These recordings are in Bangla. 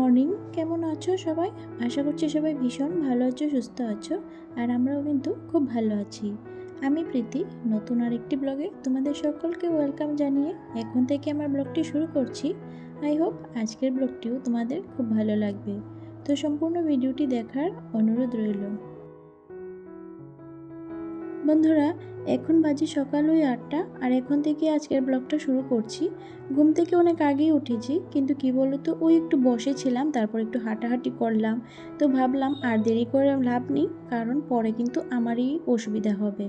মর্নিং। কেমন আছো সবাই? আশা করছি সবাই ভীষণ ভালো আছো, সুস্থ আছো। আর আমরাও কিন্তু খুব ভালো আছি। আমি প্রীতি, নতুন আরেকটি ব্লগে তোমাদের সকলকে ওয়েলকাম জানিয়ে এখন থেকে আমার ব্লগটি শুরু করছি। আই হোপ আজকের ব্লগটিও তোমাদের খুব ভালো লাগবে। তো সম্পূর্ণ ভিডিওটি দেখার অনুরোধ রইল। বন্ধুরা, এখন বাজে সকাল ওই 8টা, আর এখন থেকে আজকের ব্লগটা শুরু করছি। ঘুম থেকে অনেক আগেই উঠেছি, কিন্তু কি বলো তো, ওই একটু বসেছিলাম, তারপর একটু হাঁটাহাঁটি করলাম। তো ভাবলাম আর দেরি করে লাভ নেই, কারণ পরে কিন্তু আমারই অসুবিধা হবে।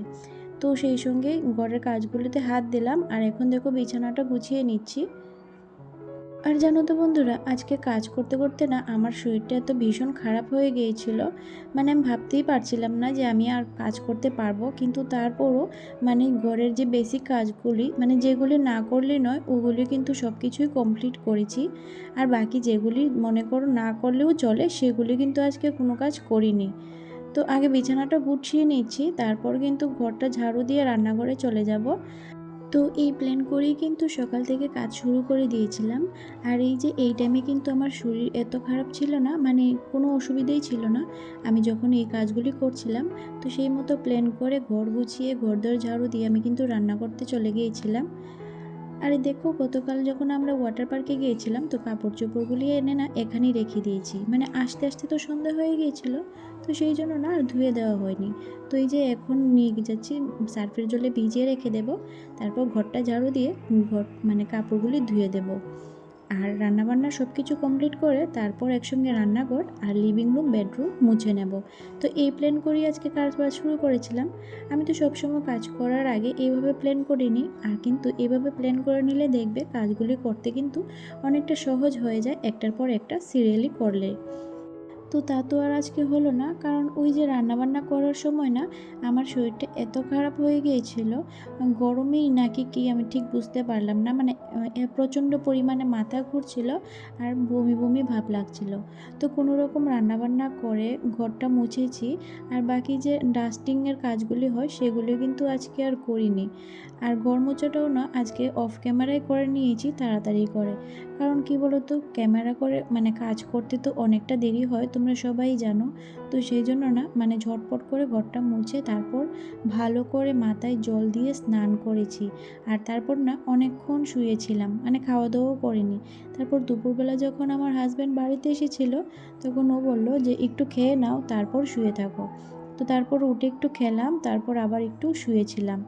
তো সেই সঙ্গে ঘরের কাজগুলোতে হাত দিলাম, আর এখন দেখো বিছানাটা গুছিয়ে নিচ্ছি। আর জানো তো বন্ধুরা, আজকে কাজ করতে করতে না আমার শরীরটা এত ভীষণ খারাপ হয়ে গিয়েছিল, মানে আমি ভাবতেই পারছিলাম না যে আমি আর কাজ করতে পারবো। কিন্তু তারপরও মানে ঘরের যে বেসিক কাজগুলি, মানে যেগুলি না করলে নয়, ওগুলি কিন্তু সব কিছুই কমপ্লিট করেছি। আর বাকি যেগুলি মনে করো না করলেও চলে, সেগুলি কিন্তু আজকে কোনো কাজ করিনি। তো আগে বিছানাটা গুছিয়ে নিচ্ছি, তারপর কিন্তু ঘরটা ঝাড়ু দিয়ে রান্নাঘরে চলে যাব। তো এই প্ল্যান করেই কিন্তু সকাল থেকে কাজ শুরু করে দিয়েছিলাম। আর এই টাইমে কিন্তু আমার শরীর এত খারাপ ছিল না, মানে কোনো অসুবিধাই ছিল না আমি যখন এই কাজগুলি করছিলাম। তো সেই মতো প্ল্যান করে ঘর গুছিয়ে ঘরদোর ঝাড়ু দিয়ে আমি কিন্তু রান্না করতে চলে গিয়েছিলাম। আরে দেখো, গতকাল যখন আমরা ওয়াটার পার্কে গিয়েছিলাম, তো কাপড় চোপড়গুলি এনে না এখানেই রেখে দিয়েছি, মানে আসতে আসতে তো সন্ধ্যা হয়ে গিয়েছিল। তো সেই জন্য না আর ধুয়ে দেওয়া হয়নি। তো এই যে এখন নিয়ে যাচ্ছি, সার্ফের জলে ভিজিয়ে রেখে দেব, তারপর ঘরটা ঝাড়ু দিয়ে ঘর মানে কাপড়গুলি ধুয়ে দেব। আর রান্নাবান্না সব কিছু কমপ্লিট করে তারপর একসঙ্গে রান্নাঘর আর লিভিং রুম বেডরুম মুছে নেব। তো এই প্ল্যান করেই আজকে কাজ বাজ শুরু করেছিলাম। আমি তো সবসময় কাজ করার আগে এইভাবে প্ল্যান করিনি, আর কিন্তু এভাবে প্ল্যান করে নিলে দেখবে কাজগুলি করতে কিন্তু অনেকটা সহজ হয়ে যায় একটার পর একটা সিরিয়ালি করলে। তো তা তো আর আজকে হলো না, কারণ ওই যে রান্নাবান্না করার সময় না আমার শরীরটা এত খারাপ হয়ে গিয়েছিল, গরমেই নাকি কি আমি ঠিক বুঝতে পারলাম না, মানে প্রচণ্ড পরিমাণে মাথা ঘুরছিল আর বমি বমি ভাব লাগছিল। তো কোনো রকম রান্নাবান্না করে ঘরটা মুছেছি, আর বাকি যে ডাস্টিংয়ের কাজগুলি হয় সেগুলো কিন্তু আজকে আর করিনি। আর ঘর মোছাটাও না আজকে অফ ক্যামেরায় করে নিয়েছি তাড়াতাড়ি করে, কারণ কি বলতো, ক্যামেরা করে মানে কাজ করতে তো অনেকটা দেরি হয়, তোমরা সবাই জানো। তো সেই জন্য না মানে ঝটপট করে ঘরটা মুছে তারপর ভালো করে মাথায় জল দিয়ে স্নান করেছি। আর তারপর না অনেকক্ষণ শুয়েছিলাম, মানে খাওয়া দাওয়াও করিনি। তারপর দুপুরবেলা যখন আমার হাজব্যান্ড বাড়িতে এসেছিল, তখন ও বলল যে একটু খেয়ে নাও, তারপর শুয়ে থাকো। তো তারপর উঠে একটু খেলাম, তারপর আবার একটু শুয়েছিলাম।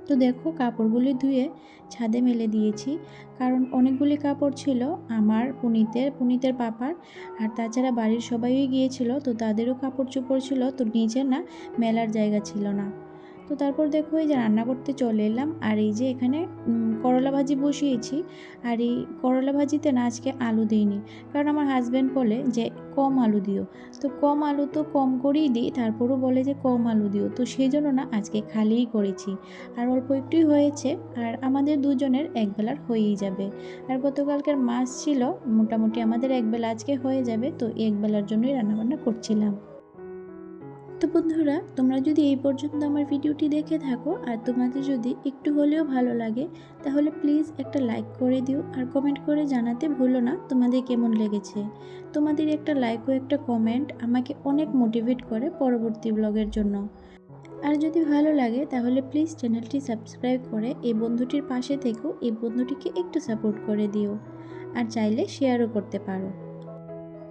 তো দেখো কাপড়গুলি ধুয়ে ছাদে মেলে দিয়েছি, কারণ অনেকগুলি কাপড় ছিল আমার, পুনিতের পাপার, আর তাছাড়া বাড়ির সবাই গিয়েছিল, তো তাদেরও কাপড় চোপড় ছিল, তো নিচে না মেলার জায়গা ছিল না। তো তারপর দেখো এই যে রান্না করতে চলে এলাম, আর এই যে এখানে করলা ভাজি বসিয়েছি। আর এই করলা ভাজিতে না আজকে আলু দিইনি, কারণ আমার হাজব্যান্ড বলে যে কম আলু দিও। তো কম আলু তো কম করেই দিই, তারপরও বলে যে কম আলু দিও, তো সেই জন্য না আজকে খালিই করেছি। আর অল্প একটুই হয়েছে, আর আমাদের দুজনের একবেলার হয়েই যাবে। আর গতকালকের মাছ ছিল, মোটামুটি আমাদের একবেলা আজকে হয়ে যাবে, তো একবেলার জন্যই রান্নাবান্না করছিলাম। তো বন্ধুরা, তোমরা যদি এই পর্যন্ত আমার ভিডিওটি দেখে থাকো আর তোমাদের যদি একটু হলেও ভালো লাগে, তাহলে প্লিজ একটা লাইক করে দিও, আর কমেন্ট করে জানাতে ভুলো না তোমাদের কেমন লেগেছে। তোমাদের একটা লাইক ও একটা কমেন্ট আমাকে অনেক মোটিভেট করে পরবর্তী ব্লগের জন্য। আর যদি ভালো লাগে তাহলে প্লিজ চ্যানেলটি সাবস্ক্রাইব করে এই বন্ধুটির পাশে থেকেও এই বন্ধুটিকে একটু সাপোর্ট করে দিও, আর চাইলে শেয়ারও করতে পারো।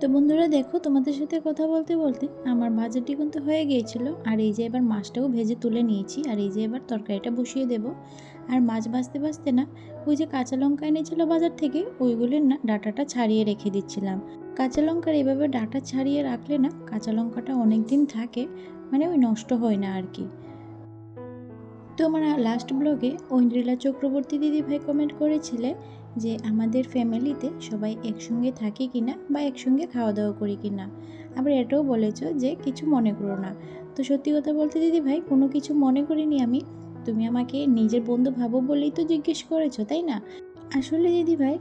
তো বন্ধুরা দেখো, তোমাদের সাথে কথা বলতে বলতে আমার ভাজাটি কিন্তু হয়ে গিয়েছিল, আর এই যে এবার মাছটাও ভেজে তুলে নিয়েছি, আর এই যে এবার তরকারিটা বসিয়ে দেব। আর মাছ ভাজতে ভাজতে না ওই যে কাঁচা লঙ্কা এনেছিল বাজার থেকে, ওইগুলির না ডাঁটাটা ছাড়িয়ে রেখে দিচ্ছিলাম। কাঁচা লঙ্কার এইভাবে ডাঁটা ছাড়িয়ে রাখলে না কাঁচা লঙ্কাটা অনেক দিন থাকে, মানে ওই নষ্ট হয় না আর কি। তো আমার লাস্ট ব্লগে ঐন্দ্রিলা চক্রবর্তী দিদিভাই কমেন্ট করেছিলে যে আমাদের ফ্যামিলিতে সবাই একসঙ্গে থাকি কিনা বা একসঙ্গে খাওয়া দাওয়া করি কিনা। আবার এটাও বলেছো যে কিছু মনে করো না। তো সত্যি কথা বলতে দিদিভাই, কোনো কিছু মনে করিনি আমি। তুমি আমাকে নিজের বন্ধু ভাবো বলেই তো জিজ্ঞেস করেছো, তাই না? আসলে দিদিভাই,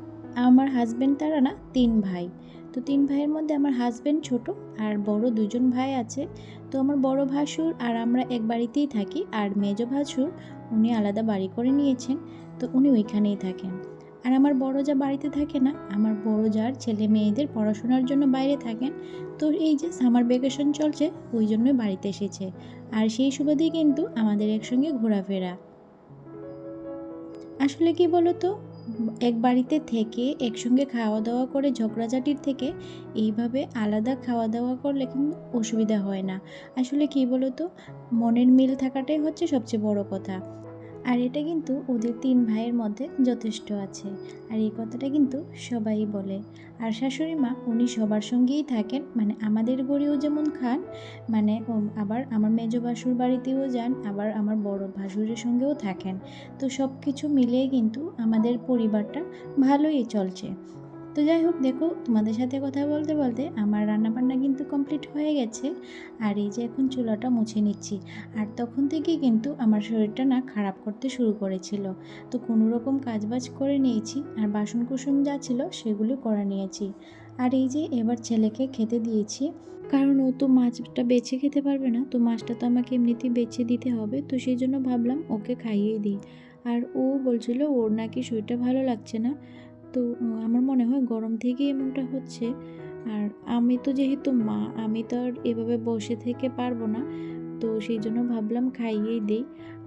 আমার হাজব্যান্ড তারা না 3 ভাই। তো 3 ভাইয়ের মধ্যে আমার হাজব্যান্ড ছোট, আর বড় 2জন ভাই আছে। তো আমার বড় ভাসুর আর আমরা এক বাড়িতেই থাকি, আর মেজো ভাসুর উনি আলাদা বাড়ি করে নিয়েছেন, তো উনি ওইখানেই থাকেন। আর আমার বড় যা বাড়িতে থাকে না, আমার বড় যার ছেলে মেয়েদের পড়াশোনার জন্য বাইরে থাকেন। তো এই যে সামার ভ্যাকেশন চলছে, ওই জন্যই বাড়িতে এসেছে। আর সেই সুবাদেই কিন্তু আমাদের একসঙ্গে ঘোরাফেরা। আসলে কি বলো তো, এক বাড়িতে থেকে একসঙ্গে খাওয়া দাওয়া করে ঝগড়াঝাটির থেকে এইভাবে আলাদা খাওয়া দাওয়া করলে কিন্তু অসুবিধা হয় না। আসলে কি বলো তো, মনের মিল থাকাটাই হচ্ছে সবচেয়ে বড় কথা। আর এটা কিন্তু ওদের ৩ ভাইয়ের মধ্যে যথেষ্ট আছে। আর এই কথাটা কিন্তু সবাই বলে। আর শাশুড়ি মা উনি সবার সঙ্গেই থাকেন, মানে আমাদের ঘরেও যেমন খান, মানে আবার আমার মেজ ভাসুর বাড়িতেও যান, আবার আমার বড় ভাসুরের সঙ্গেও থাকেন। তো সব কিছু মিলিয়ে কিন্তু আমাদের পরিবারটা ভালোই চলছে। তো যাই হোক, দেখো তোমাদের সাথে কথা বলতে বলতে আমার রান্নাবান্না কিন্তু কমপ্লিট হয়ে গেছে। আর এই যে এখন চুলাটা মুছে নিচ্ছি। আর তখন থেকেই কিন্তু আমার শরীরটা না খারাপ করতে শুরু করেছিল। তো কোনো রকম কাজবাজ করে নিয়েছি, আর বাসন কুসন যা ছিল সেগুলো করে নিয়েছি। আর এই যে এবার ছেলেকে খেতে দিয়েছি, কারণ ও তো মাছটা বেছে খেতে পারবে না, তো মাছটা তো আমাকে এমনিতেই বেছে দিতে হবে। তো সেই জন্য ভাবলাম ওকে খাইয়েই দিই। আর ও বলছিল ওর নাকি শরীরটা ভালো লাগছে না। তো আমার মনে হয় গরম থেকেই এমনটা হচ্ছে। আর আমি তো যেহেতু মা, আমি তো আর এভাবে বসে থেকে পারবো না। তো সেই জন্য ভাবলাম খাইয়েই দিই।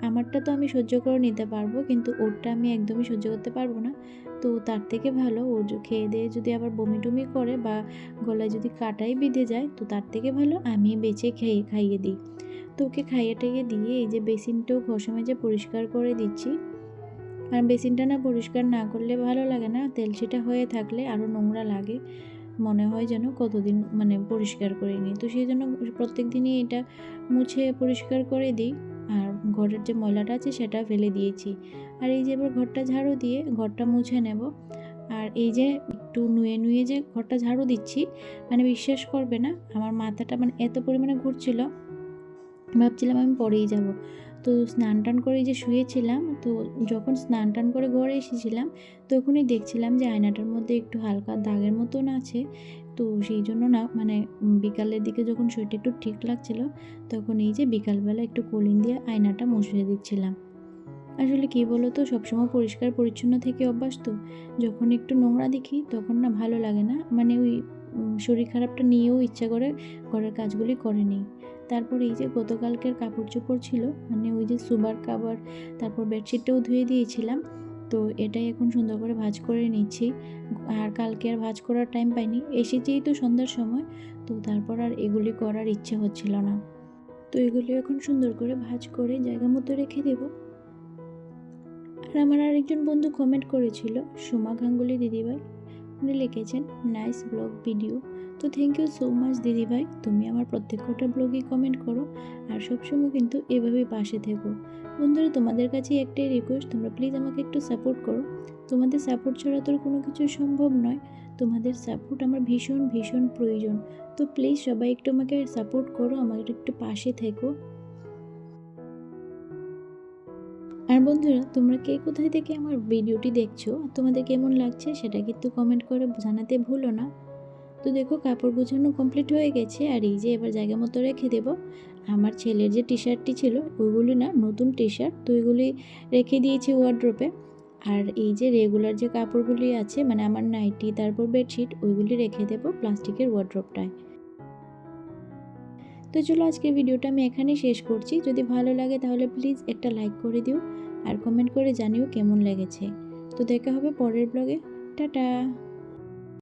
আমারটা তো আমি সহ্য করে নিতে পারবো, কিন্তু ওরটা আমি একদমই সহ্য করতে পারবো না। তো তার থেকে ভালো ও খেয়ে দিয়ে যদি আবার বমি টমি করে বা গলায় যদি কাটাই বিঁধে যায়, তো তার থেকে ভালো আমি বেঁচে খাইয়ে দিই। তো ওকে খাইয়ে টাইয়ে দিয়ে এই যে বেসিনটাও ঘষে মেজে পরিষ্কার করে দিচ্ছি। আর বেসিনটা না পরিষ্কার না করলে ভালো লাগে না, তেলচিটা হয়ে থাকলে আরও নোংরা লাগে, মনে হয় যেন কতদিন মানে পরিষ্কার করিনি। তো সেই জন্য প্রত্যেক দিনই এটা মুছে পরিষ্কার করে দিই। আর ঘরের যে ময়লাটা আছে সেটা ফেলে দিয়েছি। আর এই যে এবার ঘরটা ঝাড়ু দিয়ে ঘরটা মুছে নেব। আর এই যে একটু নুয়ে নুয়ে যে ঘরটা ঝাড়ু দিচ্ছি, মানে বিশ্বাস করবে না, আমার মাথাটা মানে এত পরিমাণে ঘুরছিল, ভাবছিলাম আমি পরেই যাব। তো স্নান টান করে যে শুয়েছিলাম, তো যখন স্নান টান করে ঘরে এসেছিলাম, তখনই দেখছিলাম যে আয়নাটার মধ্যে একটু হালকা দাগের মতন আছে। তো সেই জন্য না মানে বিকালের দিকে যখন শরীরটা একটু ঠিক লাগছিল, তখন এই যে বিকালবেলা একটু কলিং দিয়ে আয়নাটা মুছে দিচ্ছিলাম। আসলে কী বলো তো, সবসময় পরিষ্কার পরিচ্ছন্ন থেকে অভ্যাস তো, যখন একটু নোংরা দেখি তখন না ভালো লাগে না, মানে ওই শরীর খারাপটা নিয়েও ইচ্ছা করে ঘরের কাজগুলি করে নিই। তারপর এই যে গতকালকের কাপড় চোপড় ছিল, মানে ওই যে সুবার কাভার, তারপর বেডশিটটাও ধুয়ে দিয়েছিলাম। তো এটাই এখন সুন্দর করে ভাঁজ করে নিচ্ছি। আর কালকে আর ভাঁজ করার টাইম পাইনি, এসেছেই তো সন্ধ্যার সময়, তো তারপর আর এগুলি করার ইচ্ছে হচ্ছিল না। তো এগুলি এখন সুন্দর করে ভাঁজ করে জায়গা মতো রেখে দেবো। আর আমার আরেকজন বন্ধু কমেন্ট করেছিল, সোমা গাঙ্গুলি দিদিভাই, উনি লিখেছেন নাইস ব্লগ ভিডিও। তো থ্যাংক ইউ সো মাচ দিদিভাই, তুমি আমার প্রত্যেকটা ব্লগেই কমেন্ট করো, আর সবসময় কিন্তু এভাবেই পাশে থেকো। বন্ধুরা, তোমাদের কাছে একটাই রিকোয়েস্ট, তোমরা প্লিজ আমাকে একটু সাপোর্ট করো। তোমাদের সাপোর্ট ছাড়া তো কোনো কিছু সম্ভব নয়। তোমাদের সাপোর্ট আমার ভীষণ ভীষণ প্রয়োজন। তো প্লিজ সবাই একটু আমাকে সাপোর্ট করো, আমাকে একটু পাশে থেকো। আর বন্ধুরা, তোমরা কে কোথায় থেকে আমার ভিডিওটি দেখছো আর তোমাদের কেমন লাগছে সেটা কিন্তু কমেন্ট করে জানাতে ভুলো না। তো দেখো কাপড় গোছানো কমপ্লিট হয়ে গেছে। আর এই যে এবার জায়গা মতো রেখে দেবো। আমার ছেলের যে টি শার্টটি ছিল ওইগুলি না নতুন টি শার্ট, তো ওইগুলি রেখে দিয়েছি ওয়ার্ড্রোপে। আর এই যে রেগুলার যে কাপড়গুলি আছে, মানে আমার নাইটি তারপর বেডশিট, ওইগুলি রেখে দেবো প্লাস্টিকের ওয়ার্ড্রোপটায়। তো চলো, আজকের ভিডিওটা আমি এখানেই শেষ করছি। যদি ভালো লাগে তাহলে প্লিজ একটা লাইক করে দিও, আর কমেন্ট করে জানিও কেমন লেগেছে। তো দেখা হবে পরের ব্লগে। টাটা।